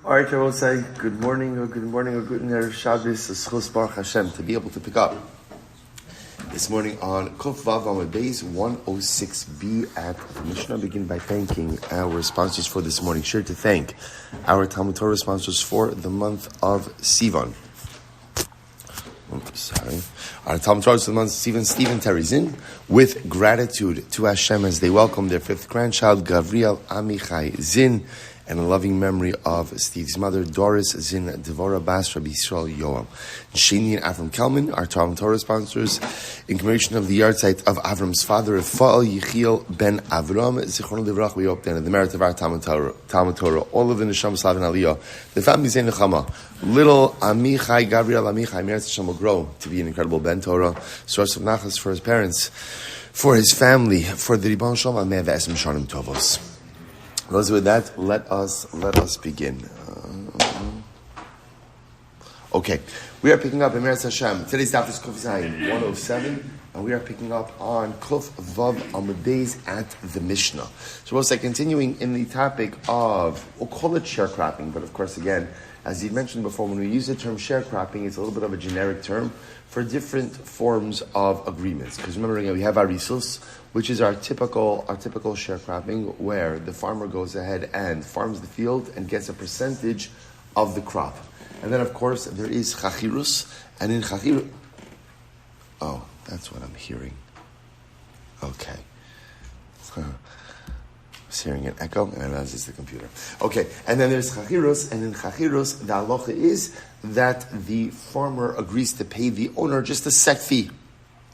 All right, I will say good morning or good Erev Shabbos, Schus Baruch Hashem, to be able to pick up this morning on Kuf Vav Amud Beis 106b at the Mishnah. Begin by thanking our sponsors for this morning. Sure to thank our Talmud Torah sponsors for the month of Sivan. Our Talmud Torah for the month of Sivan, Stephen Teri Czinn, with gratitude to Hashem as they welcome their fifth grandchild, Gavriel Amichai Czinn, and a loving memory of Steve's mother, Doris Czinn, Devorah Bas, Rabbi Yisroel Yoel. Shaindy and Avraham Kelman, our Talmud Torah sponsors, in commemoration of the yahrzeit of Avram's father, Rephael Yechiel ben Avraham, Zichron Devorah, we hope then, the merit of our Talmud Torah, all of the Neshama Slav and Aliyah, the family Zayn Nechama, little Amichai, Gavriel Amichai, Meretz Hashem will grow to be an incredible Ben Torah, source of nachas for his parents, for his family, for the Ribbon Shalom, Ameh Ve'esem Shanim Tovos. Those with that, let us begin. Okay, we are picking up in Meretz Hashem. Today's daf is Kuf Zayin 107, and we are picking up on Kuf Vav Amud Beis at the Mishnah. So we'll say continuing in the topic of, we'll call it sharecropping, but of course again, as you mentioned before, when we use the term sharecropping, it's a little bit of a generic term for different forms of agreements. Because remember, again, we have arisos, which is our typical sharecropping, where the farmer goes ahead and farms the field and gets a percentage of the crop. And then, of course, there is chachirus, and in chachirus... Oh, that's what I'm hearing. Okay. I was hearing an echo, and I realized it's the computer. Okay, and then there's chachirus, and in chachirus, the halacha is that the farmer agrees to pay the owner just a set fee.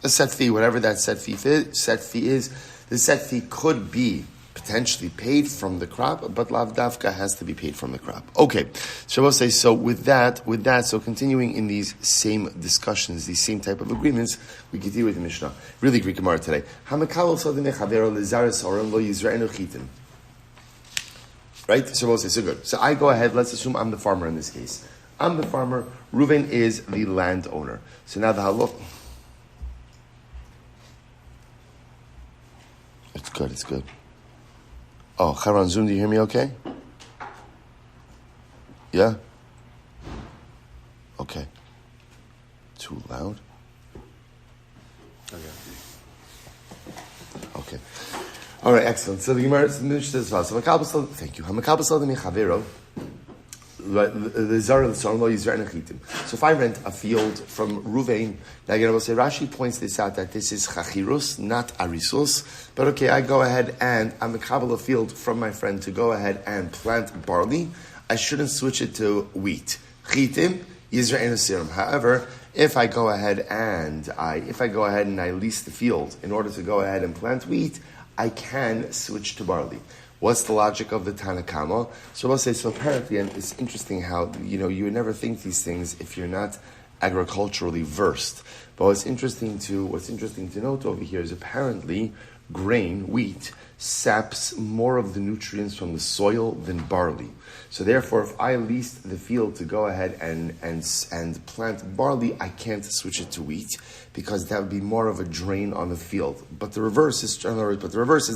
A set fee, whatever that set fee is. The set fee could be potentially paid from the crop, but lav davka has to be paid from the crop. Okay, so we'll say, so with that, so continuing in these same discussions, these same type of agreements, we continue with the Mishnah. Really Greek Gemara today. Right? So we'll say, so good. So I go ahead, let's assume I'm the farmer in this case. I'm the farmer, Reuven is the landowner. So now the halach... It's good. Oh, Charan Zoom, do you hear me okay? Yeah? Okay. Too loud? Okay. All right, excellent. So the Gemara says as well. So thank you. So if I rent a field from Ruvain, now again I will say Rashi points this out that this is chachirus, not arisos. But okay, I go ahead and I'm mekabel a field from my friend to go ahead and plant barley. I shouldn't switch it to wheat. Chitim, Yisrael Yoel. However, if I go ahead and I lease the field in order to go ahead and plant wheat, I can switch to barley. What's the logic of the Tanakama? So we'll say, so apparently, and it's interesting how, you would never think these things if you're not agriculturally versed. But what's interesting to note over here is apparently grain, wheat, saps more of the nutrients from the soil than barley. So therefore, if I leased the field to go ahead and plant barley, I can't switch it to wheat because that would be more of a drain on the field. But the reverse is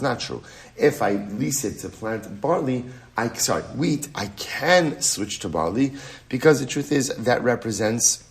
not true. If I lease it to plant wheat, I can switch to barley because the truth is that represents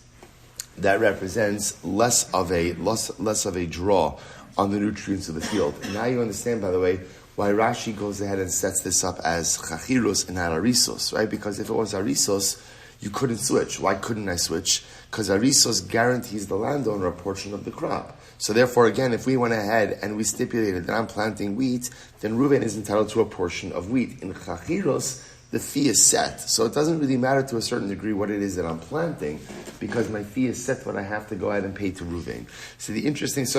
less of a draw on the nutrients of the field. And now you understand, by the way, why Rashi goes ahead and sets this up as chachirus and not arisos, right? Because if it was arisos, you couldn't switch. Why couldn't I switch? Because arisos guarantees the landowner a portion of the crop. So therefore, again, if we went ahead and we stipulated that I'm planting wheat, then Reuven is entitled to a portion of wheat. In chachirus, the fee is set. So it doesn't really matter to a certain degree what it is that I'm planting, because my fee is set what I have to go ahead and pay to Reuven. So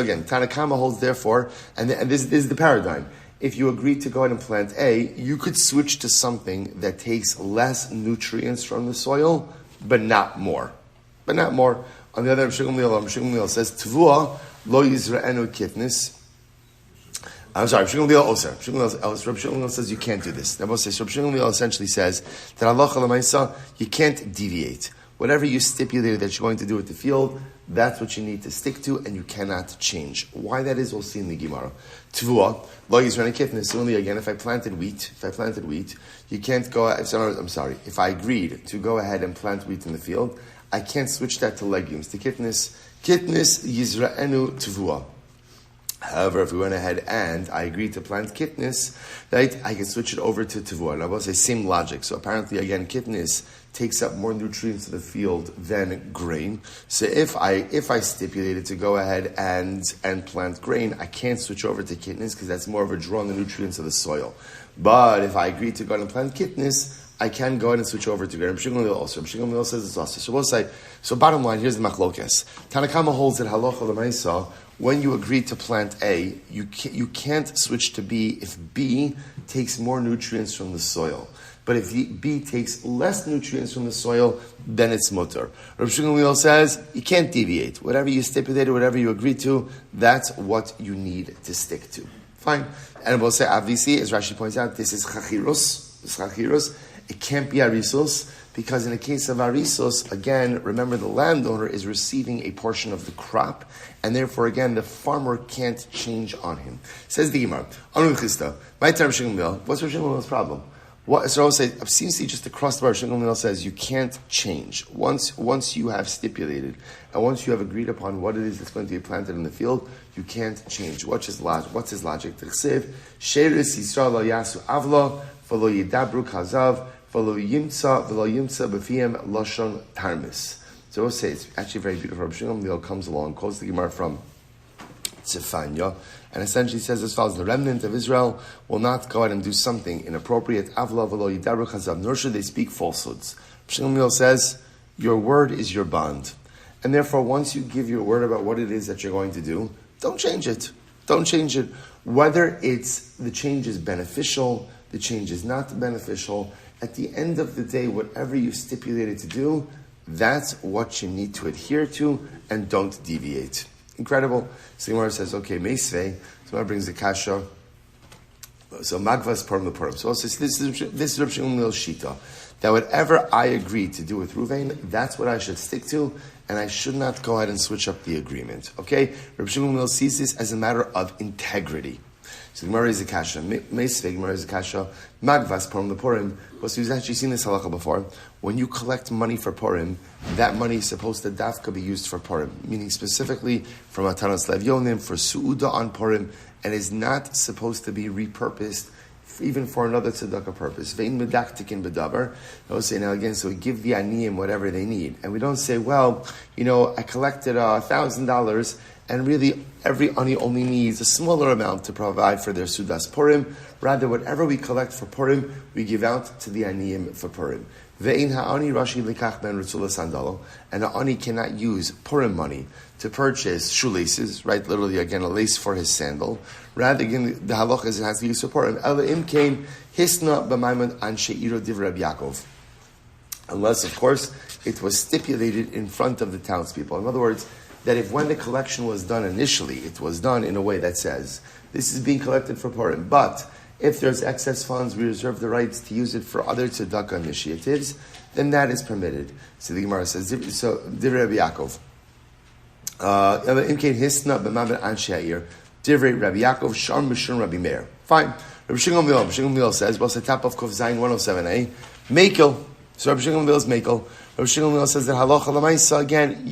again, Tanakama holds therefore, and this is the paradigm. If you agree to go ahead and plant A, you could switch to something that takes less nutrients from the soil, but not more. On the other hand, Shayna Eric Czinn says, Tvua lo yizra'enu kitnis. I'm sorry, Shayna Eric Czinn says you can't do this. Rabbi Shmuel Silber essentially says that halacha l'maisa, you can't deviate. Whatever you stipulated that you're going to do with the field, that's what you need to stick to, and you cannot change. Why that is, we'll see in the Gemara. Tvua, lo yizrani kitnis. Similarly, again, if I planted wheat, you can't go. If I agreed to go ahead and plant wheat in the field, I can't switch that to legumes. To kitnis yizraenu tvua. However, if we went ahead and I agreed to plant kitnis, right, I can switch it over to tevuah. And I will say same logic. So apparently, again, kitnis takes up more nutrients to the field than grain. So if I stipulated to go ahead and plant grain, I can't switch over to kitnis because that's more of a draw on the nutrients of the soil. But if I agreed to go ahead and plant kitnis, I can go ahead and switch over to grain. Rabbi Shmuel also. Rabbi Shmuel says it's also. So we'll say. So bottom line, here's the machlokes. Tanakama holds that halacha l'maisa. When you agree to plant A, you can't switch to B if B takes more nutrients from the soil. But if B takes less nutrients from the soil, then it's mutter. Rabbi Shmuel says you can't deviate. Whatever you stipulated, whatever you agreed to, that's what you need to stick to. Fine. And we'll say, obviously, as Rashi points out, this is chachirus. It can't be arisos, because in the case of arisos, again, remember the landowner is receiving a portion of the crop, and therefore, again, the farmer can't change on him. Says the Gemara, Anu Chista, my term Shimon, what's Rav Shimon's problem? So I say, seems to be just across the board. Shimon says you can't change once you have stipulated and once you have agreed upon what it is that's going to be planted in the field. You can't change. What's his logic? T'chsev sheris Yisroel Yasu Avlo v'lo yidabru kazav v'lo yimtza b'fiyem lashon tarmis. So I will say it's actually very beautiful. Rabbi Shmuel comes along, quotes the Gemara from Tzefanya, and essentially says as follows: the remnant of Israel will not go out and do something inappropriate. Avla v'lo yidabru chazav, nor should they speak falsehoods. Shmuel says your word is your bond, and therefore once you give your word about what it is that you're going to do, don't change it. Don't change it. Whether it's the change is beneficial, the change is not beneficial. At the end of the day, whatever you stipulated to do, that's what you need to adhere to, and don't deviate. Incredible. So Gemara says, okay, Meisvei. So Gemara brings the kasha. So Magvas Purim the Purim. So also, this is Rabbi Shmuel's shita, that whatever I agreed to do with Ruvain, that's what I should stick to, and I should not go ahead and switch up the agreement. Okay? Rabbi Shmuel sees this as a matter of integrity. So the Gemara is a kasha. Meisvei, Gemara is a kasha. Magvas Purim the Purim. Because we've actually seen this halacha before. When you collect money for Purim, that money is supposed to dafka be used for Purim, meaning specifically for Matanas Levyonim, for Su'uda on Purim, and is not supposed to be repurposed even for another tzedakah purpose. Vein medaktikin bedaber. I will say now again, so we give the aniyim whatever they need. And we don't say, well, I collected $1,000, and really every ani only needs a smaller amount to provide for their Sudas Purim. Rather, whatever we collect for Purim, we give out to the aniyim for Purim. Ve'in ha'ani rashi likach ben ritzula sandalo, and the ani cannot use Purim money to purchase shoelaces, right? Literally, again, a lace for his sandal. Rather, again, the halacha is it has to use for Purim. Ela imkein hisna b'maimon an she'iro divrei Rabbi Yaakov. Unless, of course, it was stipulated in front of the townspeople. In other words, that if when the collection was done initially, it was done in a way that says, this is being collected for Purim, but if there's excess funds, we reserve the rights to use it for other tzedakah initiatives, then that is permitted. So the Gemara says, so, Divrei Rabbi Yaakov. Imkein hisna b'maven an she'ir, Divrei Rabbi Yaakov, Sharm b'shurm Rabbi Meir. Fine. Rabbi Shmuel says, well, it's the top of Kuf Zayin 107a, Mekel. So Rabbi Shmuel is Mekel. Rabbi Shmuel says that halacha l'maisa, again,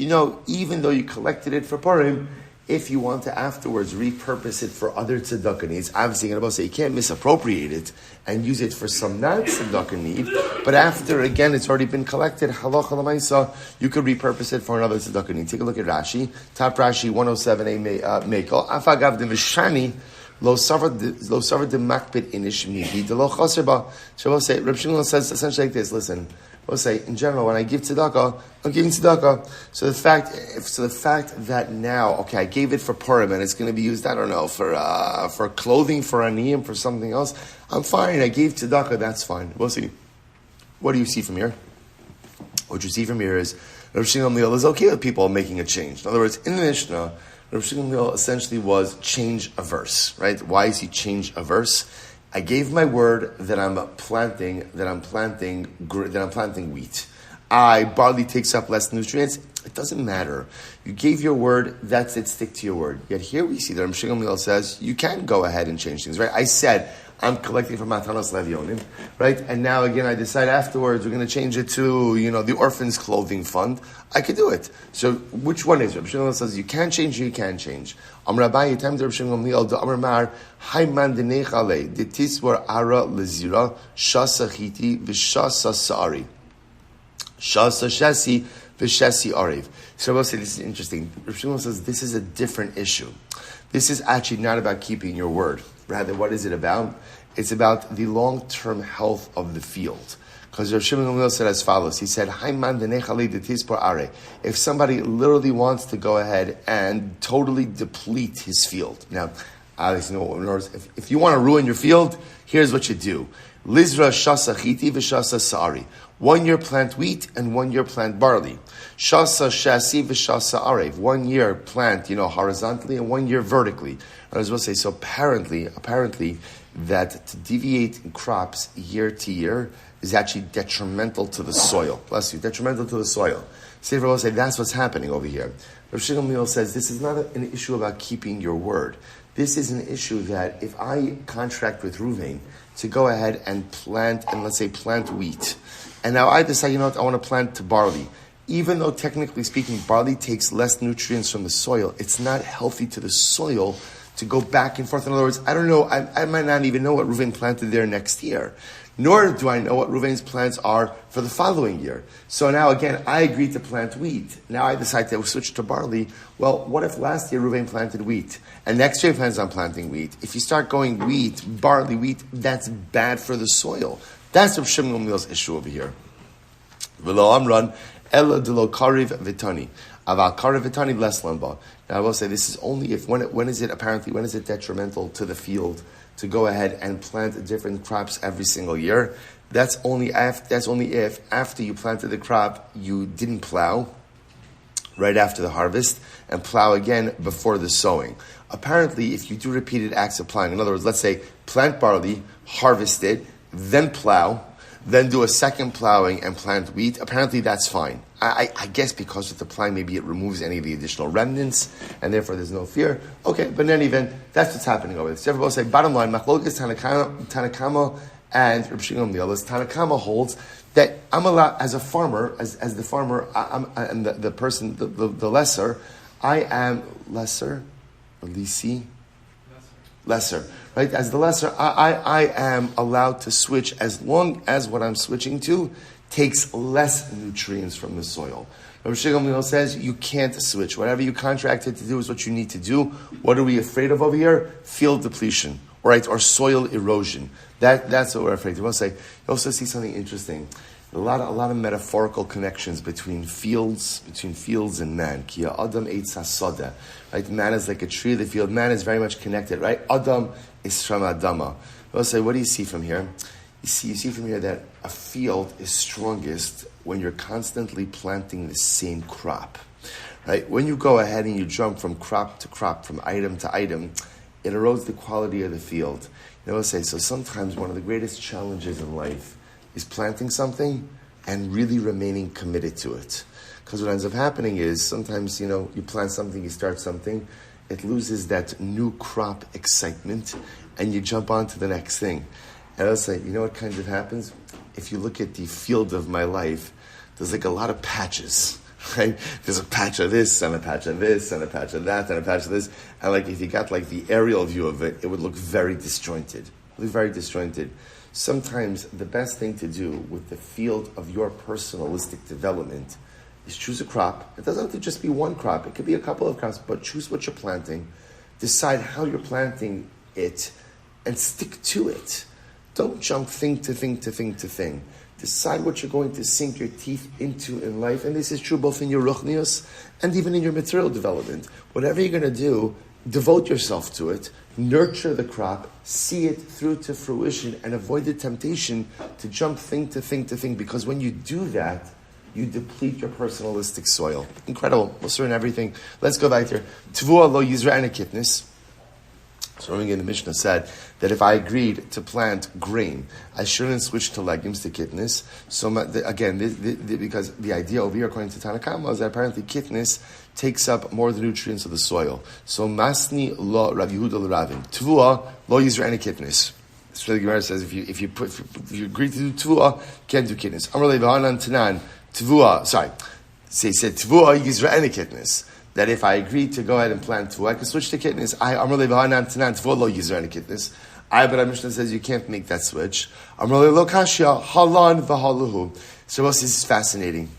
even though you collected it for Purim, if you want to afterwards repurpose it for other tzedakah needs, obviously you're going to say you can't misappropriate it and use it for some non-tzedakah need, but after, again, it's already been collected, halacha l'maisa, you could repurpose it for another tzedakah need. Take a look at Rashi, top Rashi 107a Mekel, afagav de v'shani, lo savar de makbid inish midi de lo chaser ba. So we'll say, Rabbi Shmuel says essentially like this, listen, we'll say, in general, when I give tzedakah, I'm giving tzedakah. So the fact that now, okay, I gave it for Purim and it's going to be used, I don't know, for clothing, for aniyim, for something else, I'm fine. I gave tzedakah, that's fine. We'll see. What do you see from here? What you see from here is Rabbi Shmuel is okay with people making a change. In other words, in the Mishnah, Rabbi Shmuel essentially was change averse, right? Why is he change averse? I gave my word that I'm planting wheat. barley takes up less nutrients. It doesn't matter. You gave your word, that's it, stick to your word. Yet here we see that Rabbi Shmuel Silber says, you can go ahead and change things, right? I said, I'm collecting from Matanos Levionim, right? And now again, I decide afterwards, we're going to change it to, the orphans' clothing fund. I could do it. So which one is it? Rabbi Shmuel says, you can change or you can change. Rabbi, time to Rabbi Shmuel the Amar Mar, Hayman denechale, the tiswar ara lezira, shasa chiti, v'shasa sa'ari. Shasa shasi, v'shasi ariv. So Rabbi said, this is interesting. Rabbi Shmuel says, this is a different issue. This is actually not about keeping your word. Rather, what is it about? It's about the long-term health of the field. Because Rabbi Shmuel said as follows. He said, if somebody literally wants to go ahead and totally deplete his field. Now, obviously, if you want to ruin your field, here's what you do. Lizra shasa chiti v'shasa sa'ari. 1 year plant wheat and 1 year plant barley. Shasa shasi v'shasa arev. 1 year plant, horizontally and 1 year vertically. I was going to say, so apparently, that to deviate in crops year to year is actually detrimental to the soil. Bless you, detrimental to the soil. Sefer will say that's what's happening over here. Rabbi Shmuel says this is not an issue about keeping your word. This is an issue that if I contract with Ruvain to go ahead and plant, and let's say plant wheat, and now I decide, I want to plant barley. Even though technically speaking, barley takes less nutrients from the soil, it's not healthy to the soil to go back and forth. In other words, I don't know, I might not even know what Ruvain planted there next year. Nor do I know what Ruvain's plants are for the following year. So now again, I agreed to plant wheat. Now I decide to switch to barley. Well, what if last year Ruvain planted wheat? And next year he plans on planting wheat. If you start going barley, wheat, that's bad for the soil. That's Rabbi Shmuel's issue over here. V'lo amran, ela de lo kariv v'tani. Aval kariv v'tani less lamba. Now I will say this is only if, when is it detrimental to the field to go ahead and plant different crops every single year? That's only if after you planted the crop, you didn't plow right after the harvest and plow again before the sowing. Apparently, if you do repeated acts of plowing, in other words, let's say plant barley, harvest it, then plow, then do a second plowing and plant wheat, apparently that's fine. I guess because with the plowing, maybe it removes any of the additional remnants, and therefore there's no fear. Okay, but in any event, that's what's happening over there. So everybody say, bottom line, Machlokes Tanakama and Rabbi Shmuel Silber, Tanakama holds that I'm allowed, as a farmer, as the farmer, and the person, the lesser, I am lesser, lesser, right? As the lesser, I am allowed to switch as long as what I'm switching to takes less nutrients from the soil. Rabbi Shmuel Silber says you can't switch. Whatever you contracted to do is what you need to do. What are we afraid of over here? Field depletion, right? Or soil erosion. That's what we're afraid of. You also see something interesting. A lot of metaphorical connections between fields and man. Ki Adam eitz hasoda. Right? Man is like a tree of the field. Man is very much connected, right? Adam is from Adama. I'll say, what do you see from here? You see from here that a field is strongest when you're constantly planting the same crop. Right? When you go ahead and you jump from crop to crop, from item to item, it erodes the quality of the field. I'll say, so sometimes one of the greatest challenges in life is planting something and really remaining committed to it. Because what ends up happening is sometimes, you plant something, you start something, it loses that new crop excitement, and you jump on to the next thing. And I'll say, what kind of happens? If you look at the field of my life, there's like a lot of patches, right? There's a patch of this, and a patch of this, and a patch of that, and a patch of this. And like if you got like the aerial view of it, it would look very disjointed. Sometimes the best thing to do with the field of your personalistic development is choose a crop. It doesn't have to just be one crop. It could be a couple of crops, but choose what you're planting. Decide how you're planting it and stick to it. Don't jump thing to thing to thing to thing. Decide what you're going to sink your teeth into in life. And this is true both in your ruchnius and even in your material development. Whatever you're going to do, devote yourself to it. Nurture the crop, see it through to fruition, and avoid the temptation to jump thing to thing to thing, because when you do that, you deplete your personalistic soil. Incredible. We'll learn everything. Let's go back here. Tvua lo yizra and a kitness. So again, the Mishnah said that if I agreed to plant grain, I shouldn't switch to legumes, to kitnis. So again, because the idea over here, according to Tanakama, is that apparently kitnis takes up more of the nutrients of the soil. So masni lo Rabbi Yehuda l'Ravin tvua lo yizra any kitnis. So the Gemara says if you agree to do tvua, you can't do kitnis. Amar levahanan tanan tvua. Sorry, so he said tvua yizra any kitnis. That if I agree to go ahead and plant tvua, I can switch to kitnis. Amar levahanan tanan tvua lo yizra any kitnis. But our Mishnah says you can't make that switch. Amar lo kashya halan v'haluhu. So this is fascinating.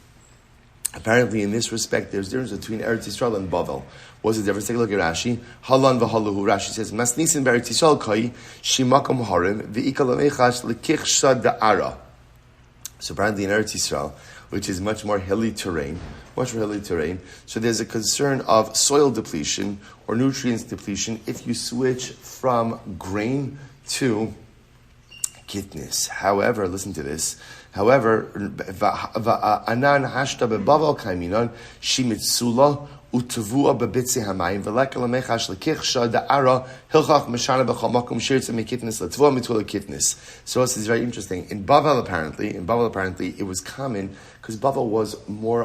Apparently, in this respect, there's a difference between Eretz Yisrael and Bavel. What's the difference? Take a look at Rashi. Halan v'haluhu. Rashi says, Masnisin b'Eretz Yisrael koi shimakom harim v'ikal amechash l'kich shad da'ara. So apparently in Eretz Yisrael, which is much more hilly terrain, so there's a concern of soil depletion or nutrients depletion if you switch from grain to kitnis. However, listen to this. However, anan hashta bebaval kaiminon shimitzula utavua bebitzi hamayim v'lekal amechash lekichsha da'ara hilchach meshana b'chamakum shirtza mekitnis letvua mitula kitnis. So this is very interesting. In Bavel apparently, it was common because Bavel was lower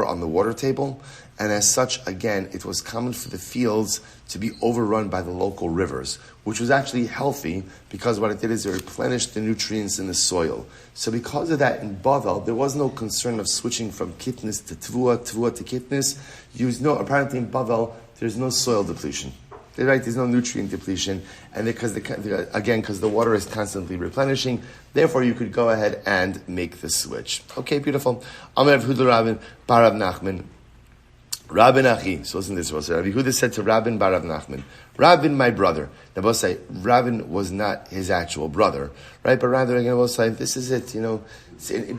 on the water table, and as such, again, it was common for the fields to be overrun by the local rivers, which was actually healthy because what it did is it replenished the nutrients in the soil. So because of that, in Bavel, there was no concern of switching from kitnis to tvua to kitnis. Apparently in Bavel, there's no soil depletion. Right? There's no nutrient depletion, and because the water is constantly replenishing, therefore you could go ahead and make the switch. Okay, beautiful. Amar Yehuda Rabin Barav Nachman. Rabin Achi. So listen to this. Rabbi Yehuda said to Rabin Barav Nachman, Rabin, my brother. Now both say Rabin was not his actual brother, right? But rather, again, both say this is it.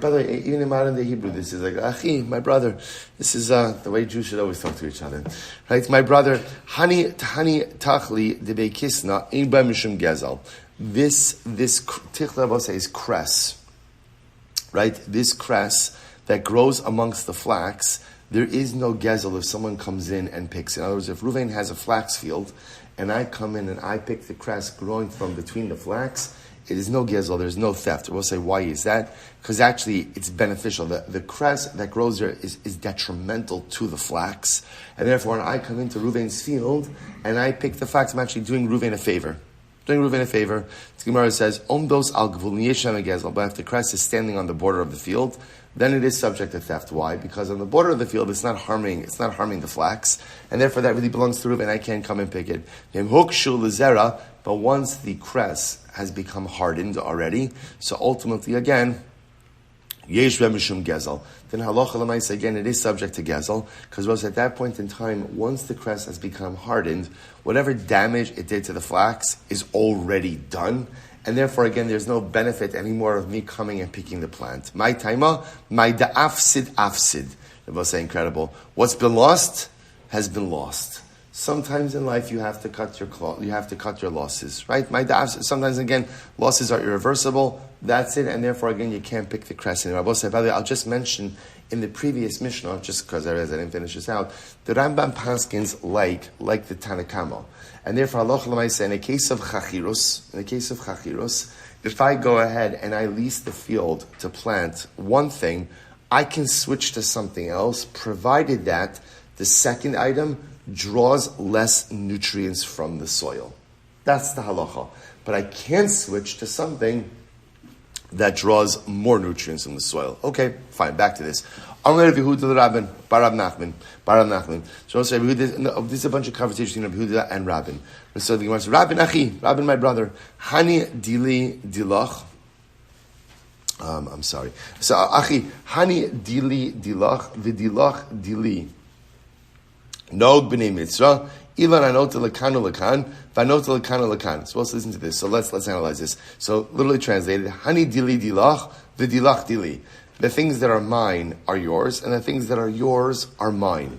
By the way, even in modern day Hebrew, this is like Achi, my brother. This is the way Jews should always talk to each other, right? My brother, Hani Tachli Debei Kisna In Ba Mishum Gezel. This tichla both say is cress, right? This cress that grows amongst the flax. There is no gezel if someone comes in and picks it. In other words, if Ruvain has a flax field, and I come in and I pick the cress growing from between the flax, it is no gezel, there's no theft. We'll say, why is that? Because actually it's beneficial. The cress that grows there is detrimental to the flax. And therefore, when I come into Ruvain's field and I pick the flax, I'm actually doing Ruvain a favor. The Gemara says, Omdos al gvul yeshem gezel, but if the cress is standing on the border of the field, then it is subject to theft. Why? Because on the border of the field, it's not harming the flax, and therefore that really belongs to Reuben. I can't come and pick it. But once the cress has become hardened already, so ultimately again, yesh mishum gezel. Then halacha l'maisa again, it is subject to gezel, because at that point in time, once the cress has become hardened, whatever damage it did to the flax is already done. And therefore, again, there's no benefit anymore of me coming and picking the plant. My taima, my da'afsid afsid. It was incredible. What's been lost has been lost. Sometimes in life you have to cut your losses, right? My da'afsid. Sometimes again, losses are irreversible. That's it, and therefore again you can't pick the cress anymore. By the way, I'll just mention in the previous Mishnah, just because I realized I didn't finish this out, the Rambam paskins like the Tanakama. And therefore, halacha l'maisa, in the case of chachirus, if I go ahead and I lease the field to plant one thing, I can switch to something else, provided that the second item draws less nutrients from the soil. That's the halacha. But I can switch to something that draws more nutrients from the soil. Okay, fine, back to this. Amar Yehuda Rabin Barav Nachman. So this is a bunch of conversations between Yehuda and Rabin. So the Gemara says, Rabin Achi, Rabin my brother, Hani Dili Dilach. I'm sorry. So Achi, Hani Dili Dilach, Vidilach Dili. Nog b'nei Mitzrah, Ilan anota lekanu lekan, vanota lekanu lekan. So let's listen to this. So let's analyze this. So literally translated, Hani Dili Dilach, Vidilach Dili. The things that are mine are yours, and the things that are yours are mine.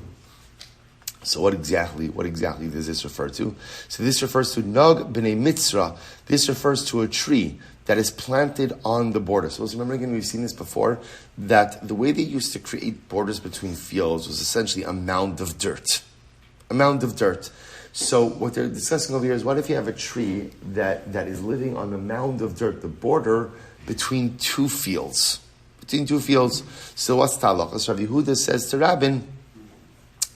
So what exactly does this refer to? So this refers to Nog b'nei Mitzrah. This refers to a tree that is planted on the border. So let's remember again, we've seen this before, that the way they used to create borders between fields was essentially a mound of dirt. So what they're discussing over here is, what if you have a tree that is living on a mound of dirt, the border between two fields? So what's talach? Rabbi Yehuda says to Rabbin,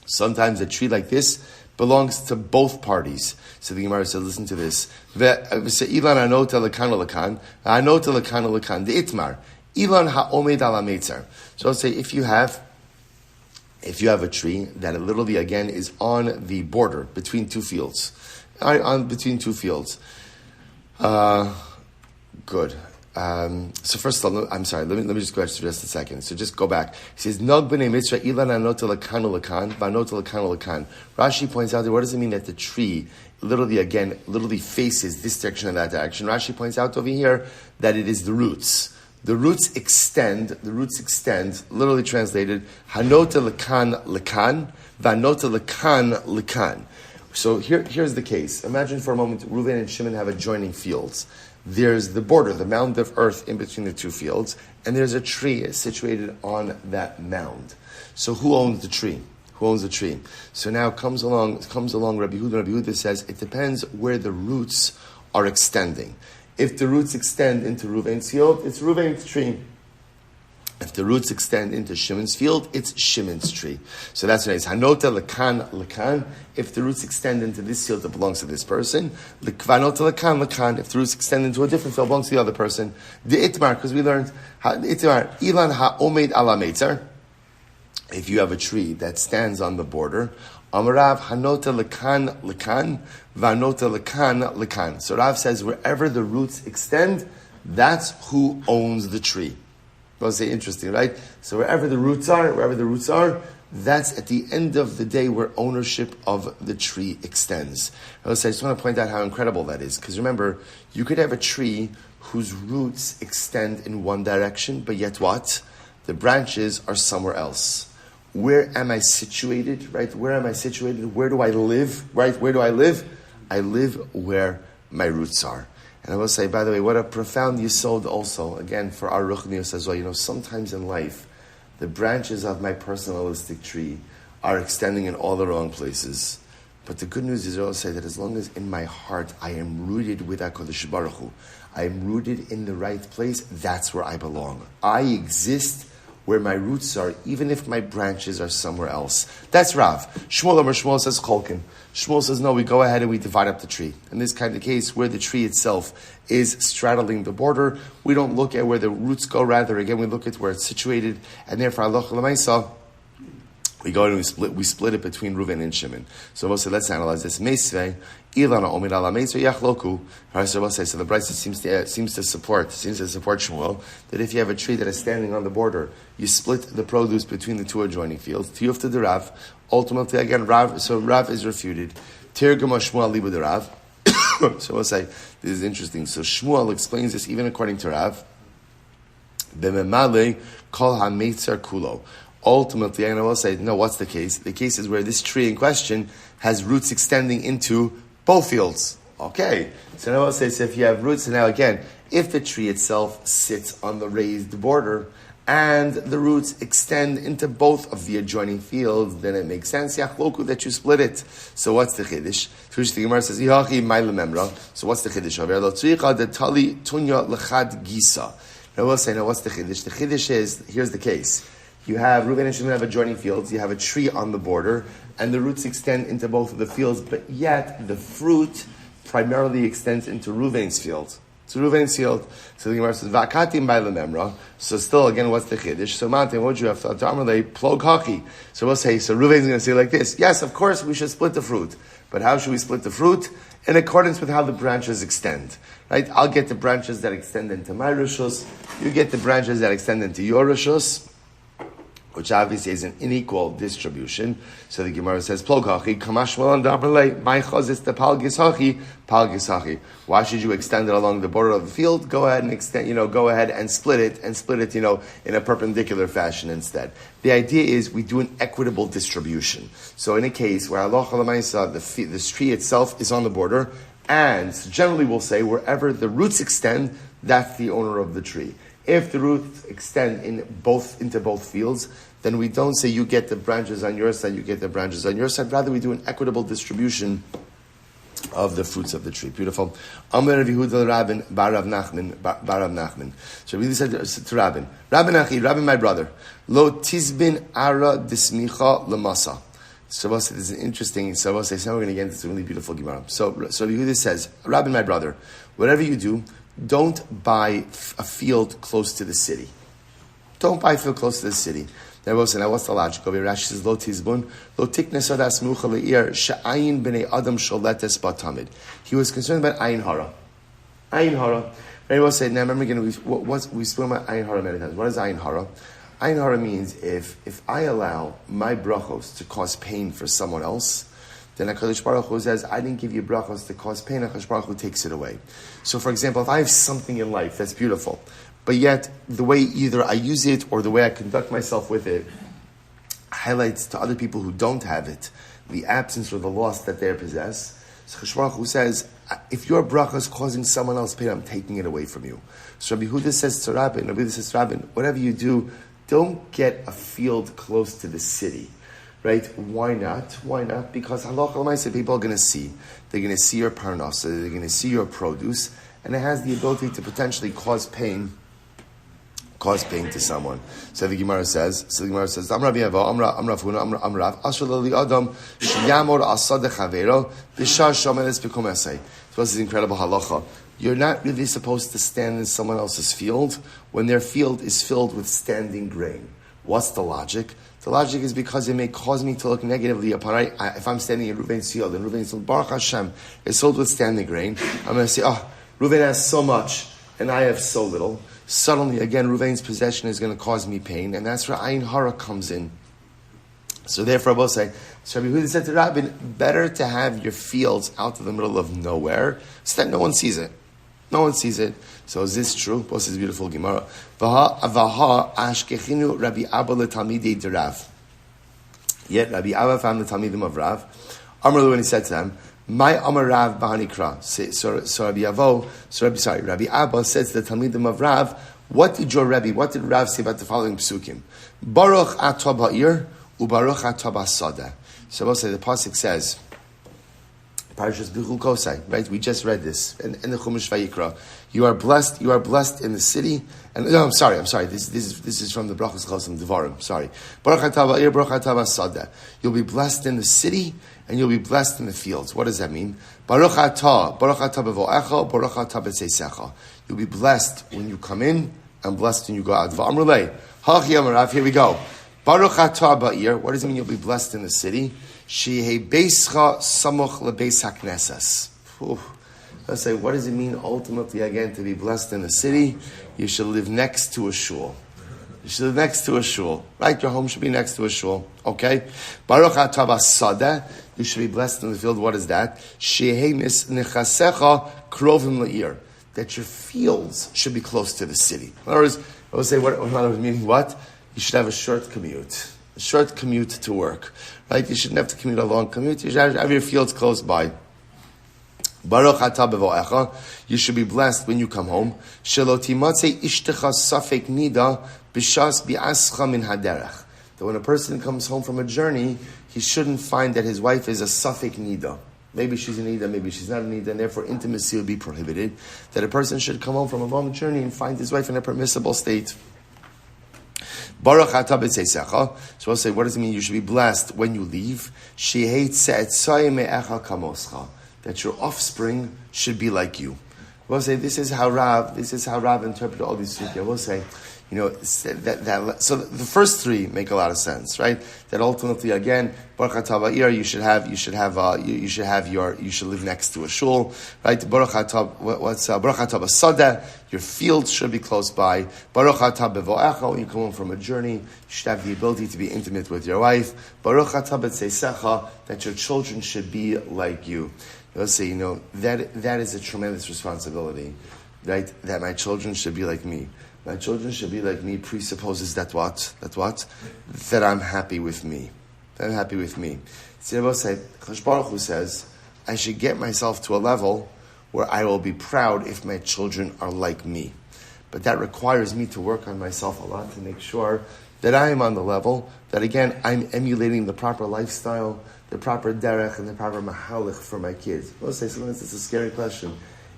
sometimes a tree like this belongs to both parties. So the Gemara said, listen to this. Ilan anota lekan anota lekan the itmar ilan ha'omed ala metzar. So I'll say, if you have a tree that literally again is on the border between two fields, good. So first of all, I'm sorry. Let me just go back for just a second. So just go back. He says, "Nog b'nei mitzvah ilan anota lekanu lekan, v'anota lekanu lekan." Rashi points out that what does it mean that the tree literally faces this direction and that direction? Rashi points out over here that it is the roots. The roots extend. Literally translated, hanota lekan lekan, v'anota lekan lekan. So here's the case. Imagine for a moment, Reuven and Shimon have adjoining fields. There's the border, the mound of earth in between the two fields, and there's a tree situated on that mound. So who owns the tree? So now comes along Rabbi Yehuda. Rabbi Yehuda says it depends where the roots are extending. If the roots extend into Reuven's field, it's Reuven's tree. If the roots extend into Shimon's field, it's Shimon's tree. So that's what it is. Hanota lekan. If the roots extend into this field that belongs to this person, lekvanota lekan. If the roots extend into a different field that belongs to the other person, the itmar, because we learned itmar ilan ha'omed ala metzar. If you have a tree that stands on the border, Amarav hanota lekan vanota lekan. So Rav says wherever the roots extend, that's who owns the tree. I'll say interesting, right? So wherever the roots are, that's at the end of the day where ownership of the tree extends. I just want to point out how incredible that is, because remember, you could have a tree whose roots extend in one direction, but yet what? The branches are somewhere else. Where am I situated, right? Where am I situated? Where do I live, right? Where do I live? I live where my roots are. And I will say, by the way, what a profound yisod also, again, for our ruchnius as well. Sometimes in life, the branches of my personalistic tree are extending in all the wrong places. But the good news is, I will say that as long as in my heart I am rooted with HaKadosh Baruch Hu, I am rooted in the right place, that's where I belong. I exist where my roots are, even if my branches are somewhere else. That's Rav. Shmuel says Cholkin. Shmuel says, no, we go ahead and we divide up the tree. In this kind of case, where the tree itself is straddling the border, we don't look at where the roots go, rather, again, we look at where it's situated, and therefore, Allah L'maisa, we go and we split it between Reuven and Shimon. So we'll say, let's analyze this. Meisvei, Ilana Omid Ala Meisvei Yachloku. So we'll say, so the Brisa seems to support Shmuel, that if you have a tree that is standing on the border, you split the produce between the two adjoining fields. Tiyufta de Rav. Ultimately, again, Rav is refuted. Tirgama Shmuel Libu de Rav. So we'll say, this is interesting. So Shmuel explains this even according to Rav. B'memale kol ha-meitzar kulo. Ultimately, and I will say, no, what's the case? The case is where this tree in question has roots extending into both fields. Okay. So now I will say, so if you have roots, and now again, if the tree itself sits on the raised border, and the roots extend into both of the adjoining fields, then it makes sense, Yachloku, that you split it. So what's the Chiddush? The Gemara says, so what's the Chiddush over here? Now we'll say, what's the Chiddush? The Chiddush is, here's the case. You have Reuven and Shimon have adjoining fields, you have a tree on the border, and the roots extend into both of the fields, but yet the fruit primarily extends into Reuven's field. So Reuven's field. So the Gemara says, "Va'katim ba'lememra." So still, again, what's the chiddush? So Mante, what you have to amarle plog haki. So we'll say, so Reuven's going to say like this: yes, of course, we should split the fruit, but how should we split the fruit? In accordance with how the branches extend, right? I'll get the branches that extend into my rishus. You get the branches that extend into your rishus, which obviously is an unequal distribution. So the Gemara says, "Ploghachi kamashmal and daberle my chazis the palgisachi. Why should you extend it along the border of the field? Go ahead and extend. Go ahead and split it. In a perpendicular fashion instead. The idea is we do an equitable distribution. So in a case where Allah the tree itself is on the border, and generally we'll say wherever the roots extend, that's the owner of the tree. If the roots extend into both fields, then we don't say you get the branches on your side, you get the branches on your side. Rather, we do an equitable distribution of the fruits of the tree. Beautiful. Amar Rav Yehuda Rabin Bar Rav Nachman. So we said to Rabin, Rabin Achi, Rabin my brother, Lo Tizbin Ara Dismicha Lamasa. So this is interesting. So we're going to get into this really beautiful Gemara. So Yehuda says, Rabin my brother, whatever you do, don't buy a field close to the city. Don't buy a field close to the city. Now what's the logic? Rashi says, Lo tizbun, lo tiknes adas mucha le'ir, she'ayin b'nei adam sholetes batamid. He was concerned about ayin hara. Ayin hara. Rabbi will say, now remember again, we spoke about ayin hara many times. What is ayin hara? Ayin hara means if I allow my brachos to cause pain for someone else, then HaKadosh Baruch Hu says, I didn't give you brachos to cause pain, HaKadosh Baruch Hu takes it away. So for example, if I have something in life that's beautiful, but yet the way either I use it or the way I conduct myself with it highlights to other people who don't have it the absence or the loss that they possess. So HaKadosh Baruch Hu says, if your bracha is causing someone else pain, I'm taking it away from you. So Rabbi Yehuda says to Rabbi, whatever you do, don't get a field close to the city. Right? Why not? Why not? Because halacha l'maaseh, people are going to see. They're going to see your parnasa, they're going to see your produce, and it has the ability to potentially cause pain to someone. So the Gemara says, Am Rabbi Ava, Am Rav Huna, Am Rav, Asher li Adam, Sheyamor asad chavero, b'shar shomeles b'kum esay. So this is incredible halacha. You're not really supposed to stand in someone else's field when their field is filled with standing grain. What's the logic? The logic is because it may cause me to look negatively upon if I'm standing in Reuven's field and Reuven's field, Baruch Hashem, is filled with standing grain. I'm going to say, Reuven has so much and I have so little. Suddenly, again, Reuven's possession is going to cause me pain, and that's where ayin hara comes in. So therefore, I will say, Rabbi Yehuda said to Rabbi, better to have your fields out of the middle of nowhere so that no one sees it. No one sees it. So is this true? What's this beautiful Gemara? Vaha ashkechinu Rabbi Abba letalmidei derav. Yet Rabbi Abba found the talmidim of Rav. Amar when he said to them, my Amar Rav Bahanikra. So Rabbi Abba says to the talmidim of Rav, what did Rav say about the following psukim? Baruch atah ba'ir ubaruch atah b'asada. So we'll say the pasuk says, Parashas B'chul Kosai, right? We just read this in the Chumash Vayikra. You are blessed in the city. And no, I'm sorry. This is from the Brachos Chosim Devorah. Sorry. Baruch atah ba'ir, baruch atah b'asada. You'll be blessed in the city and you'll be blessed in the fields. What does that mean? Baruch atah b'vo'echa, baruch atah b'tzeisecha. You'll be blessed when you come in and blessed when you go out. V'amrulei, hachi amarav. Here we go. Baruch atah ba'ir. What does it mean? You'll be blessed in the city. Shehei beischa samuch lebeis haknesses. Let's say, what does it mean ultimately again to be blessed in the city? You should live next to a shul. You should live next to a shul. Right? Your home should be next to a shul. Okay? Baruch atah b'asada. You should be blessed in the field. What is that? Shehei nechasecha krovim le'ir. That your fields should be close to the city. In other words, I would say, meaning what? You should have a short commute. A short commute to work. Right? You shouldn't have to commute a long commute. You should have your fields close by. Baruch atah b'vo'echa. You should be blessed when you come home. Shelo timatzei ishtecha safek nida b'shas bi'ascha min haderech. That when a person comes home from a journey, he shouldn't find that his wife is a safek nida. Maybe she's a nida, maybe she's not a nida, and therefore intimacy will be prohibited. That a person should come home from a long journey and find his wife in a permissible state. Baruch atah b'tzeisecha. So I'll say, what does it mean? You should be blessed when you leave. Shehei tze'etzai me'echa kamoscha. That your offspring should be like you. We'll say this is how Rav interpreted all these sukha. We'll say, so the first three make a lot of sense, right? That ultimately, again, Baruch atah ba'ir, you should live next to a shul, right? Baruch atah b'asada, your fields should be close by. Baruch atah b'vo'echa, when you come home from a journey, you should have the ability to be intimate with your wife. Baruch atah b'tzeisecha, that your children should be like you. Let's say, that is a tremendous responsibility, right? That my children should be like me. My children should be like me presupposes that what? That I'm happy with me. That I'm happy with me. See, Chosh Baruch Hu says, I should get myself to a level where I will be proud if my children are like me. but that requires me to work on myself a lot to make sure that I am on the level, that again, I'm emulating the proper lifestyle, the proper derech, and the proper mahalich for my kids. Let's say sometimes it's a scary question.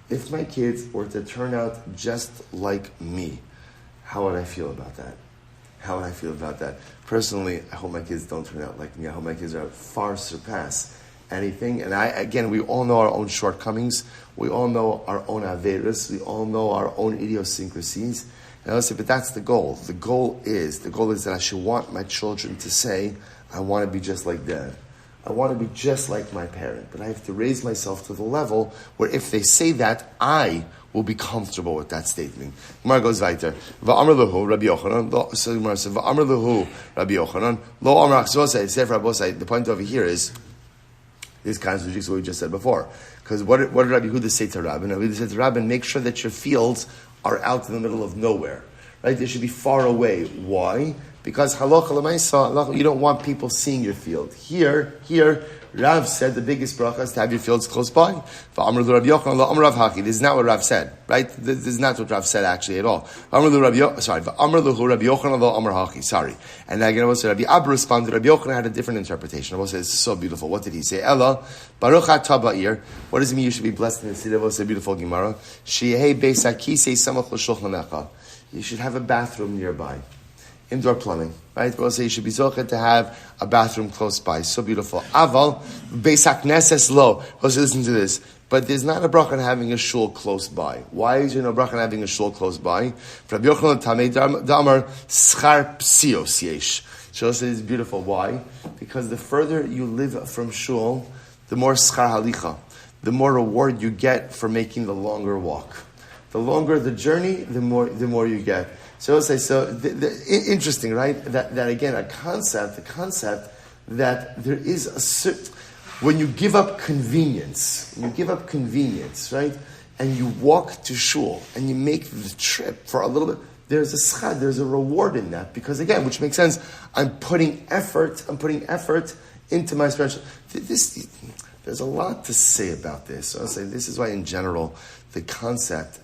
If my kids were to turn out just like me, how would I feel about that? How would I feel about that? Personally, I hope my kids don't turn out like me. I hope my kids are far surpass anything. And we all know our own shortcomings. We all know our own averis. We all know our own idiosyncrasies. And I'll say, but that's the goal. The goal is that I should want my children to say, I want to be just like Dad. I want to be just like my parent. But I have to raise myself to the level where if they say that, I will be comfortable with that statement. Gemara goes weiter. Va'amar lehu Rabbi Yochanan. So Gemara says, Va'amar lehu Rabbi Yochanan. Lo amar achzosei. Sefer Abosai. The point over here is, this contradicts what we just said before. Because what did Rabbi Yehuda say to Rabbi? Rabbi Yehuda said to Rabbi, make sure that your fields are out in the middle of nowhere. Right? They should be far away. Why? Because halacha l'maisa, you don't want people seeing your field. Here, Rav said the biggest bracha is to have your fields close by. This is not what Rav said, right? This is not what Rav said actually at all. Sorry. And again, Rabbi Abba responded. Rabbi Yochanan had a different interpretation. Rabbi said, "This is so beautiful." What did he say? Ella baruch atah ba'ir. What does it mean? You should be blessed in the city. Rabbi said, beautiful Gemara. Shehei beis hakisei samach l'shulchan. You should have a bathroom nearby. Indoor plumbing, right? We'll say you should be zochet to have a bathroom close by. So beautiful. Aval, beis hakneses lo. We'll say, listen to this. But there's not a bracha on having a shul close by. Why is there no bracha on having a shul close by? Rabbi Yochanan tamei damar schar psios yesh. Shul says it's beautiful. Why? Because the further you live from shul, the more schar halicha, the more reward you get for making the longer walk. The longer the journey, the more you get. So interesting, right? That again, the concept that there is a certain, when you give up convenience, right? And you walk to shul and you make the trip for a little bit, there's a schad, there's a reward in that. Because again, which makes sense, I'm putting effort into my spiritual. There's a lot to say about this. So I'll say this is why in general, the concept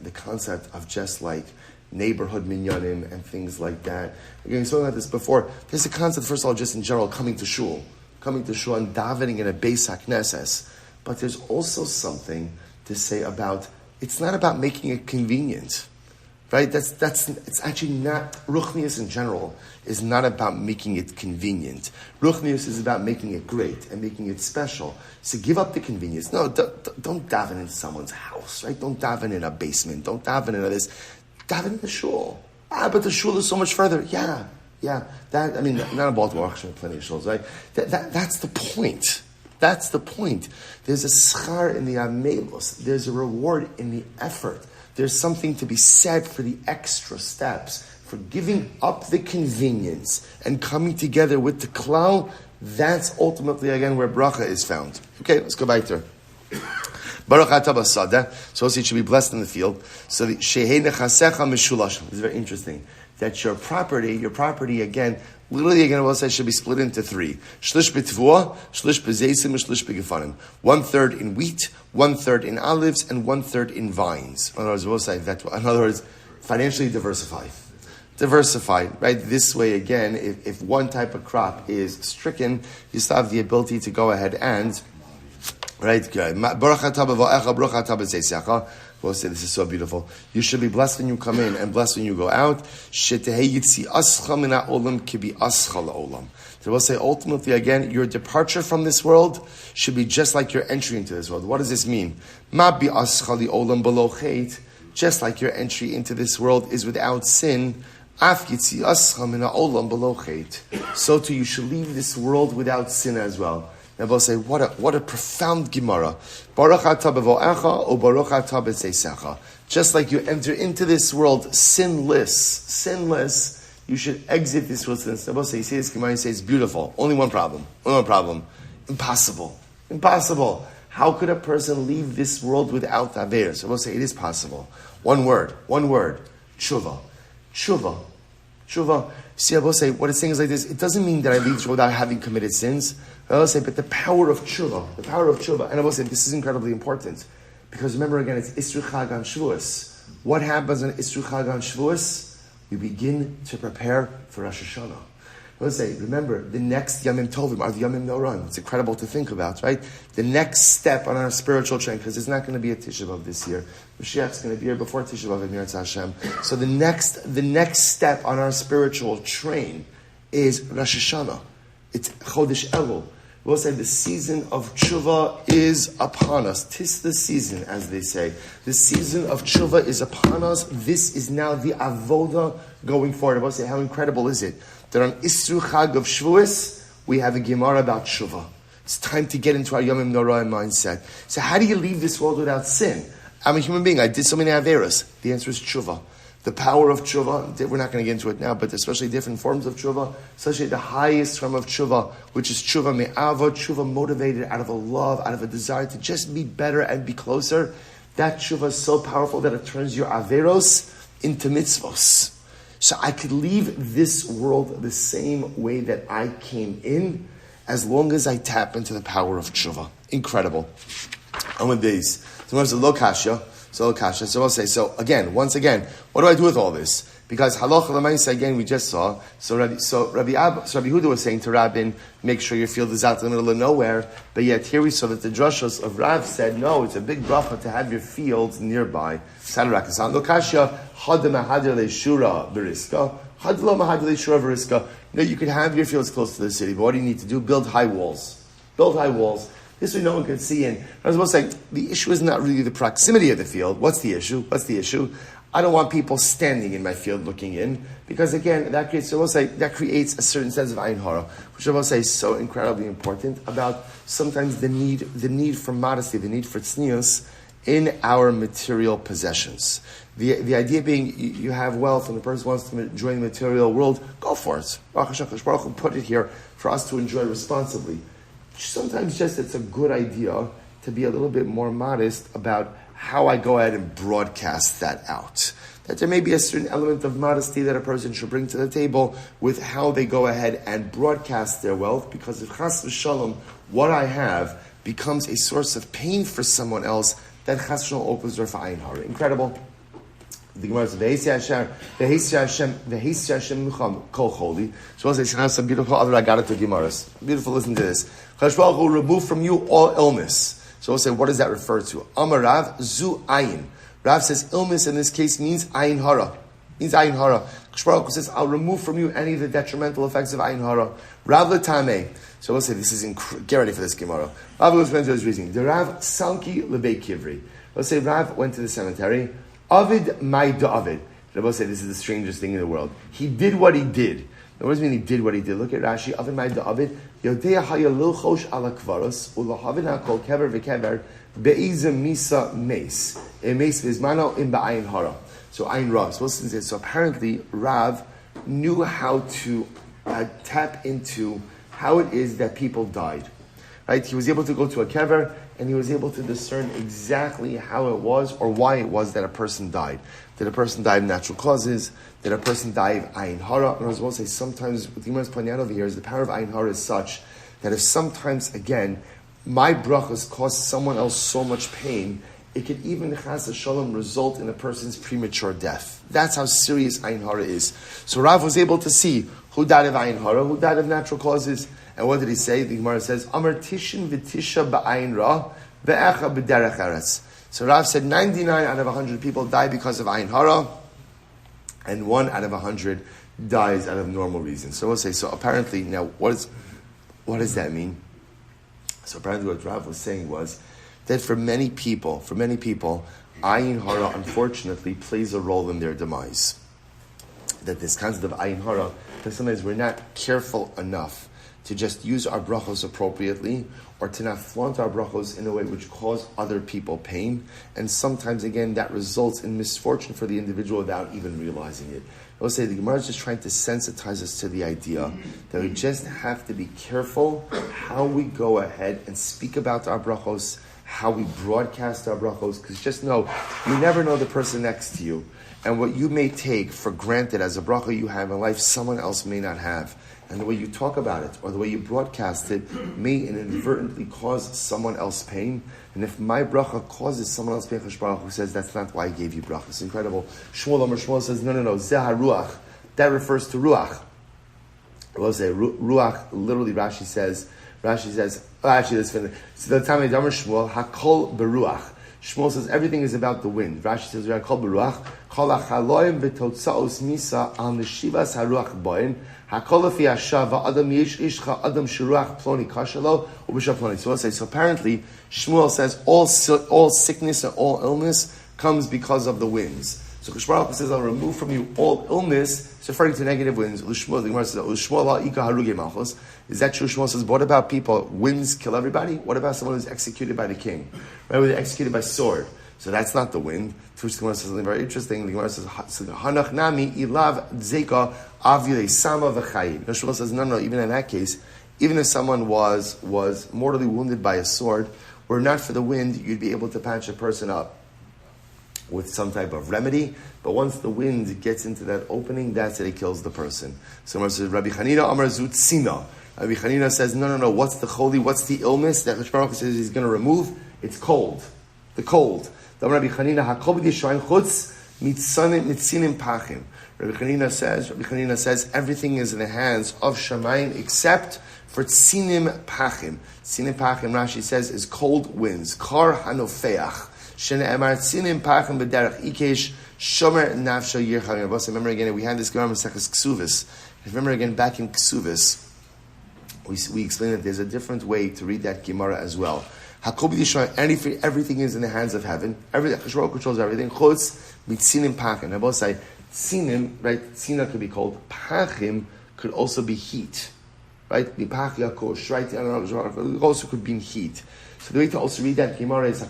of just like neighborhood minyanim and things like that. Again, we spoke about this before. There's a concept, first of all, just in general, coming to shul and davening in a beis hakneses. But there's also something to say about, it's not about making it convenient, right? It's actually not, ruchnius in general is not about making it convenient. Ruchnius is about making it great and making it special. So give up the convenience. No, don't daven in someone's house, right? Don't daven in a basement. Don't daven in this. Daven in the shul. But the shul is so much further. Yeah. Not in Baltimore, actually, plenty of shuls, right? That's the point. That's the point. There's a schar in the amelos. There's a reward in the effort. There's something to be said for the extra steps, for giving up the convenience and coming together with the klal. That's ultimately, again, where bracha is found. Okay, let's go back there. Baruch atah basada. So it should be blessed in the field. So the shehei nechasecha mishulash. This is very interesting. That your property again, literally again, we'll say should be split into three. Shlish b'tvuah, shlish b'zeisim, and shlish b'gefanim. 1/3 in wheat, 1/3 in olives, and 1/3 in vines. In other words, we'll say that. In other words, financially diversified, right? This way again, if one type of crop is stricken, you still have the ability to go ahead and. Right, good. We'll say this is so beautiful. You should be blessed when you come in and blessed when you go out. So we'll say ultimately again, your departure from this world should be just like your entry into this world. What does this mean? Just like your entry into this world is without sin, so too you should leave this world without sin as well. And we'll say, what a profound Gemara. Baruch atah b'vo'echa or baruch atah b'tzeisecha. Just like you enter into this world sinless, you should exit this world sinless. And we'll say, you see this Gemara, you say it's beautiful. Only one problem. Impossible. How could a person leave this world without Aveir? So we'll say, it is possible. One word. Tshuva. See, I will say, what it's saying is like this, it doesn't mean that I leave without having committed sins. I will say, but the power of tshuva, and I will say, this is incredibly important. Because remember again, it's Isru Chag on Shavuos. what happens on Isru Chag on Shavuos? We begin to prepare for Rosh Hashanah. Let's say, remember, the next Yamim Tovim are the Yamim Noran. It's incredible to think about, right? The next step on our spiritual train, because there's not going to be a Tisha B'Av this year. Mashiach's going to be here before Tisha B'Av in Yirtzeh Hashem. So the next step on our spiritual train is Rosh Hashanah. It's Chodesh Elul. We'll say the season of tshuva is upon us. 'Tis the season, as they say. The season of tshuva is upon us. This is now the avoda going forward. We'll say, how incredible is it that on Isru Chag of Shavuos, we have a Gemara about tshuva. It's time to get into our Yomim Noraim mindset. So how do you leave this world without sin? I'm a human being. I did so many averos. The answer is tshuva. The power of tshuva, we're not going to get into it now, but especially different forms of tshuva, especially the highest form of tshuva, which is tshuva me'ava, tshuva motivated out of a love, out of a desire to just be better and be closer. That tshuva is so powerful that it turns your averos into mitzvos. So I could leave this world the same way that I came in, as long as I tap into the power of tshuva. Incredible. On with these. So there's a lo kasha. So I'll say, once again, what do I do with all this? Because halacha l'maisa, again, we just saw. So Rabbi Huda was saying to Rabin, make sure your field is out in the middle of nowhere. But yet here we saw that the drushos of Rav said, no, it's a big bracha to have your fields nearby. No, you can have your fields close to the city, but what do you need to do? Build high walls. This way no one can see in. I was supposed to say, the issue is not really the proximity of the field. What's the issue? I don't want people standing in my field looking in, because again, that creates a certain sense of ayin hara, which I will say is so incredibly important about sometimes the need for modesty, the need for tznius in our material possessions. The idea being, you have wealth and the person wants to enjoy the material world, go for it. Baruch Hashem, put it here for us to enjoy responsibly. Sometimes just it's a good idea to be a little bit more modest about how I go ahead and broadcast that out. That there may be a certain element of modesty that a person should bring to the table with how they go ahead and broadcast their wealth, because if chas v'shalom, what I have becomes a source of pain for someone else, that chas v'shalom opens the door for ayin hara. Incredible. The Gemara says, "V'heisya Hashem kol choli." So I'll say, some beautiful other Agarata Gemaras. Beautiful, listen to this. Chas Baruch Hu remove from you all illness. So we'll say, what does that refer to? Amar Rav, zu ayin. Rav says, illness in this case means ayin hara. Chas Baruch Hu says, I'll remove from you any of the detrimental effects of ayin hara. Rav l'tameh. So we'll say, this is get ready for this Gemara. Rav goes into his reasoning. The Rav salki lebei kivri. Let's say Rav went to the cemetery. Avid my David. Rabbi said this is the strangest thing in the world. He did what he did. Now, what does it mean he did what he did? Look at Rashi. Avid my David. Yodea hayalil chosh ala kvaros ulahavin hakol kever v'kever be'izem misa meis. A meis v'izmano in ba'ayin hara. So ayin Rav. So listen to this. So apparently Rav knew how to tap into how it is that people died. Right? He was able to go to a kever and he was able to discern exactly how it was or why it was that a person died. Did a person die of natural causes? Did a person die of ayin hara? And I was going to say, sometimes, what the Gemara is pointing out over here is the power of ayin hara is such that if sometimes, again, my brachas cause someone else so much pain, it could even, chas v'shalom, result in a person's premature death. That's how serious ayin hara is. So Rav was able to see who died of ayin hara, who died of natural causes. And what did he say? The Gemara says, Amar tishin v'tisha ba'ayin ra ve'echa b'derech eretz. So Rav said 99 out of 100 people die because of ayin hara, and 1 out of 100 dies out of normal reasons. So we'll say, so apparently, now what does that mean? So apparently what Rav was saying was that for many people, ayin hara unfortunately plays a role in their demise. That this concept of ayin hara, that sometimes we're not careful enough to just use our brachos appropriately, or to not flaunt our brachos in a way which cause other people pain. And sometimes, again, that results in misfortune for the individual without even realizing it. I will say the Gemara is just trying to sensitize us to the idea that we just have to be careful how we go ahead and speak about our brachos, how we broadcast our brachos, because just know, you never know the person next to you. And what you may take for granted as a bracha you have in life, someone else may not have. and the way you talk about it or the way you broadcast it may inadvertently cause someone else pain. And if my bracha causes someone else pain, Baruch Hu says that's not why I gave you bracha. It's incredible. Shmuel says, no, Zeh HaRuach. That refers to Ruach. We'll say Ruach, literally Rashi says, actually let's finish. So the time of Shmuel, Hakol Beruach. Shmuel says everything is about the wind. Rashi says, Hakol Beruach. Kol HaChaloim v'totzaos misa al neshivas haruach boin. Hakol afi hashava adam yesh ishcha adam shiruach ploni kashalo ubisha ploni. So we'll say, so apparently Shmuel says all sickness and all illness comes because of the winds. So Baruch says, I'll remove from you all illness. It's referring to negative winds. The Gemara says, is that true? Shmuel says, what about people? Winds kill everybody? What about someone who's executed by the king? Right? They're executed by sword. So that's not the wind. To which the Gemara says something very interesting. The Gemara says, Hanach nami ilav zeka avile sama v'chayim. Shmuel says, no, even in that case, even if someone was mortally wounded by a sword, were not for the wind, you'd be able to patch a person up with some type of remedy, but once the wind gets into that opening, that's it, it kills the person. Someone says, Rabbi Chanina Amar Zut Sina. Rabbi Chanina says, no, what's the illness that Baruch says he's going to remove? It's cold. The cold. Rabbi Chanina HaKol b'Yisrael chutz mitzinim pachim. Rabbi Chanina says, everything is in the hands of Shamayim except for tzinim pachim. Tzinim pachim, Rashi says, is cold winds. Kar hanofeach. Remember again, we had this Gemara in Ksuvos. Remember again, back in Ksuvos, we explained that there's a different way to read that Gemara as well. Everything is in the hands of heaven. Hashem controls everything. Chutz mitzinim pachim. I both say tzinim, right? Tzina could be cold. Pachim could also be heat, right? Mipach yakosh, right? It also could be heat. So the way to also read that Gemara is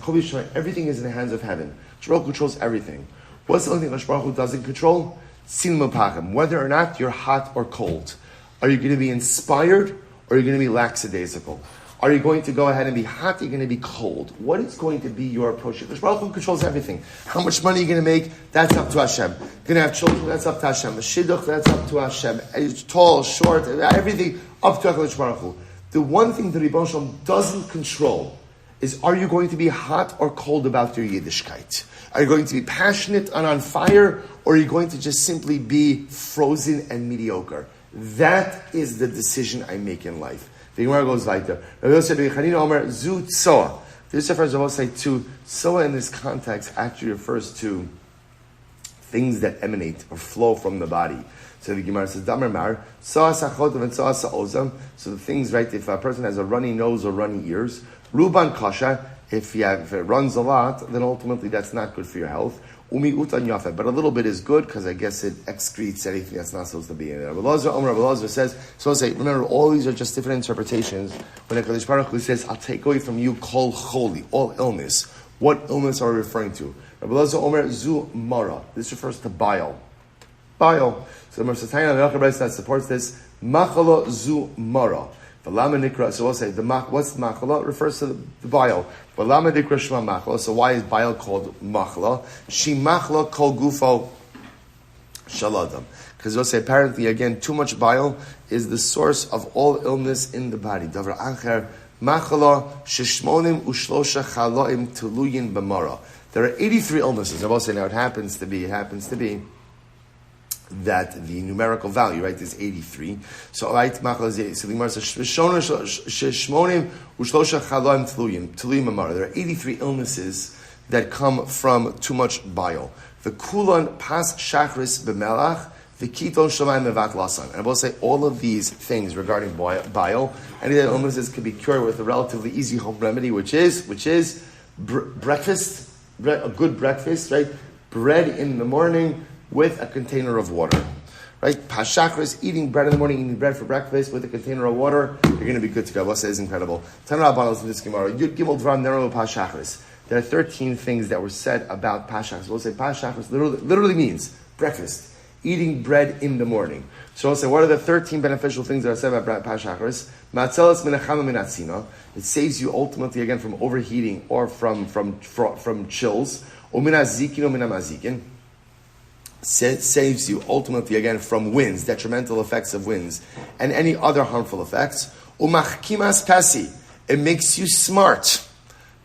everything is in the hands of heaven. Baruch controls everything. What's the only thing Baruch Hu doesn't control? Tzinim pachim. Whether or not you're hot or cold. Are you going to be inspired or are you going to be lackadaisical? Are you going to go ahead and be hot? Or are you going to be cold? What is going to be your approach? Because Baruch Hu controls everything. How much money are you going to make? That's up to Hashem. You're going to have children? That's up to Hashem. A shidduch? That's up to Hashem. Tall, short, everything up to Baruch Hu. The one thing that Rebbe Shalom doesn't control is, are you going to be hot or cold about your Yiddishkeit? Are you going to be passionate and on fire, or are you going to just simply be frozen and mediocre? That is the decision I make in life. The Gemara goes like that. This refers to Soa in this context actually refers to things that emanate or flow from the body. So the Gemara says, Damar Mar, Soa Sachotav and Soa Sa'ozam. So the things, right, if a person has a runny nose or runny ears, Ruban Kasha, if it runs a lot, then ultimately that's not good for your health. Umi Utan Yafe, but a little bit is good because I guess it excretes anything that's not supposed to be in there. Rabbi Elazar says, so I'll say, remember, all these are just different interpretations. When HaKadosh Baruch Hu says, I'll take away from you kol choli, all illness. What illness are we referring to? Rabbi Elazar Omer Zu Mara. This refers to bile. Bile. So the Metzia that supports this, Machala Zu Mara. So we'll say, what's the machala? It refers to the bile. So why is bile called machala? She machala kol gufo shaladam. Because we'll say, apparently, again, too much bile is the source of all illness in the body. Devorah acher machala sheshmonim ushlosha chalaim tuluyin b'mara. There are 83 illnesses. I will say, now it happens to be that the numerical value, right, is 83. So, right, so the Gemara says, there are 83 illnesses that come from too much bile. The kulan pas shachris b'melach, the kiton shamayim mevat lasan. And I will say all of these things regarding bile, any of the illnesses can be cured with a relatively easy home remedy, which is breakfast, a good breakfast, right? Bread in the morning with a container of water, right? Pashachris, eating bread in the morning, eating bread for breakfast with a container of water, you're going to be good to go. What says incredible. Tanra Banos in this Gemara. Yud Gimel Dvarim Nero Pashachris. There are 13 things that were said about Pashachris. We'll say Pashachris literally means breakfast, eating bread in the morning. So we'll say, what are the 13 beneficial things that are said about Pashachris? Matzelas minachama minatzina. It saves you ultimately again from overheating or from chills. Umina zikin, umina mazikin. saves you ultimately again from winds, detrimental effects of winds, and any other harmful effects. Umachkimas pasi, it makes you smart.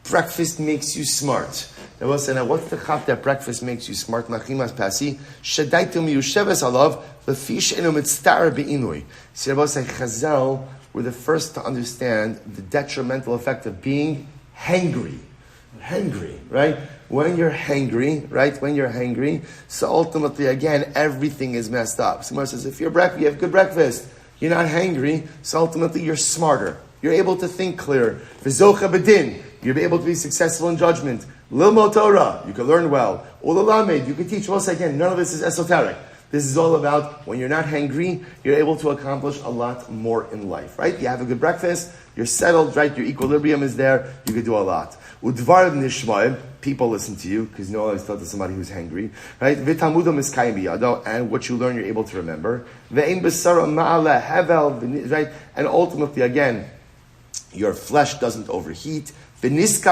Breakfast makes you smart. Now, what's the chap that breakfast makes you smart? Machimas pasi, shadaitum yusheves alav, lefish enu mitztar be'inui. See, Chazal were the first to understand the detrimental effect of being hangry. Hangry, right? When you're hangry, right? When you're hangry, so ultimately, again, everything is messed up. Someone says, if you have good breakfast, you're not hangry, so ultimately you're smarter. You're able to think clear. V'zocha b'din, you'll be able to be successful in judgment. Lilmo Torah, you can learn well. Ulalamed, you can teach. Once again, none of this is esoteric. This is all about when you're not hangry, you're able to accomplish a lot more in life, right? You have a good breakfast, you're settled, right? Your equilibrium is there, you can do a lot. Udvar nishmaim, people listen to you, because you know always talk to somebody who's hangry, right? V'tamudam iskayim biyado, and what you learn you're able to remember. Ve'im b'sara ma'ala hevel, right? And ultimately, again, your flesh doesn't overheat. So we'll say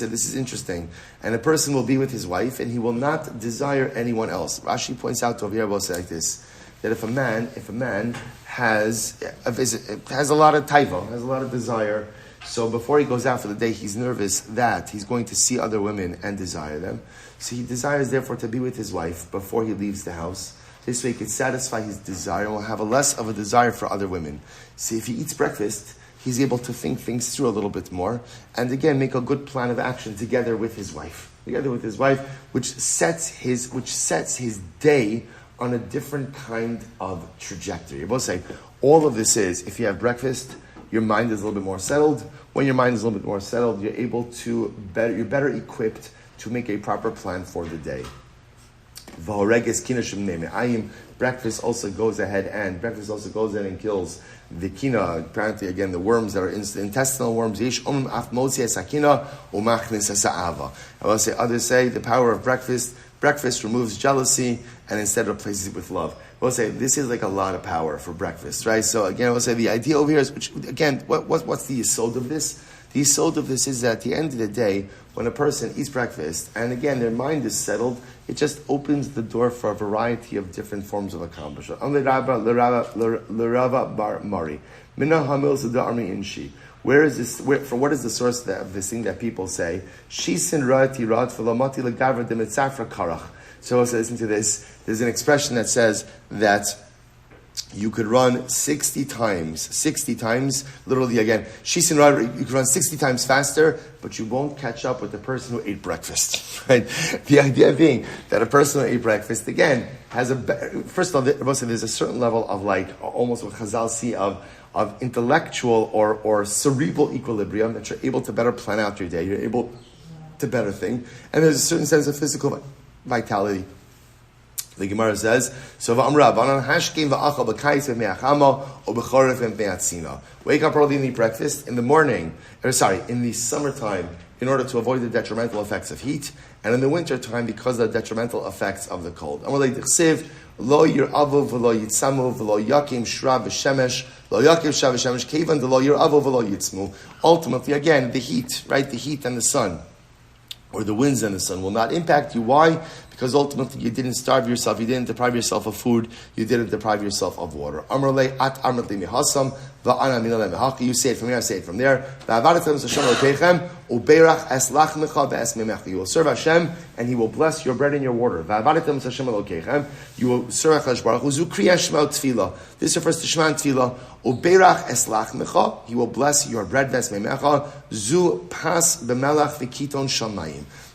this is interesting. And a person will be with his wife and he will not desire anyone else. Rashi points out over here, we'll say like this, that if a man has a lot of taiva, has a lot of desire, so before he goes out for the day, he's nervous that he's going to see other women and desire them. So he desires therefore to be with his wife before he leaves the house. This way he can satisfy his desire and will have less of a desire for other women. See, if he eats breakfast, he's able to think things through a little bit more, and again make a good plan of action together with his wife. Which sets his day on a different kind of trajectory. You're both saying all of this is if you have breakfast, your mind is a little bit more settled. When your mind is a little bit more settled, you're better equipped to make a proper plan for the day. Breakfast also goes ahead and kills the kina, apparently again the worms that are the intestinal worms. I will say others say the power of breakfast removes jealousy and instead replaces it with love. I will say this is like a lot of power for breakfast, right? So again I will say the idea over here is, what's the yisod of this? The yisod of this is that at the end of the day, when a person eats breakfast, and again their mind is settled, it just opens the door for a variety of different forms of accomplishment. Where is this? What is the source of this thing that people say? So listen to this. There's an expression that says that you could run 60 times, literally again, you could run 60 times faster, but you won't catch up with the person who ate breakfast, right? The idea being that a person who ate breakfast, again, first of all, there's a certain level of like, almost what Chazal see of intellectual or cerebral equilibrium that you're able to better plan out your day, you're able to better think, and there's a certain sense of physical vitality. The Gemara says, wake up early and eat breakfast in the morning, in the summertime, in order to avoid the detrimental effects of heat, and in the winter time because of the detrimental effects of the cold. Ultimately, again, the heat, right? The heat and the sun, or the winds and the sun, will not impact you. Why? Because ultimately you didn't starve yourself, you didn't deprive yourself of food, you didn't deprive yourself of water. You say it from here, I say it from there. You will serve Hashem, and He will bless your bread and your water. You will serve HaKadosh Baruch Hu. This refers to Shema and Tefillah. He will bless your bread.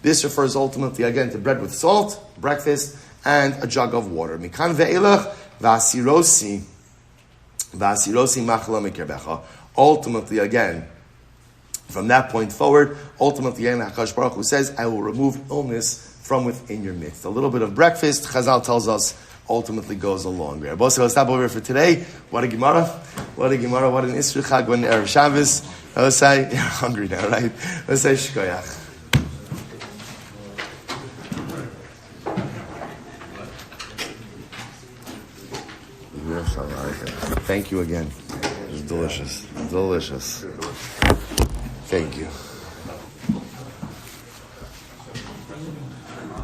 This refers ultimately again to bread with salt, breakfast, and a jug of water. Mikan ve'elach v'asirosi machla mikirbecha. Ultimately, again, from that point forward, ultimately, HaKadosh Baruch Hu says, I will remove illness from within your midst. A little bit of breakfast, Chazal tells us, ultimately goes a long way. Boss, I'll stop over here for today. What a Gemara. What an Isru Chag, what an Erev Shabbos. Let's say, you're hungry now, right? Let's say, Shkoyach. Thank you again. It was delicious. Thank you.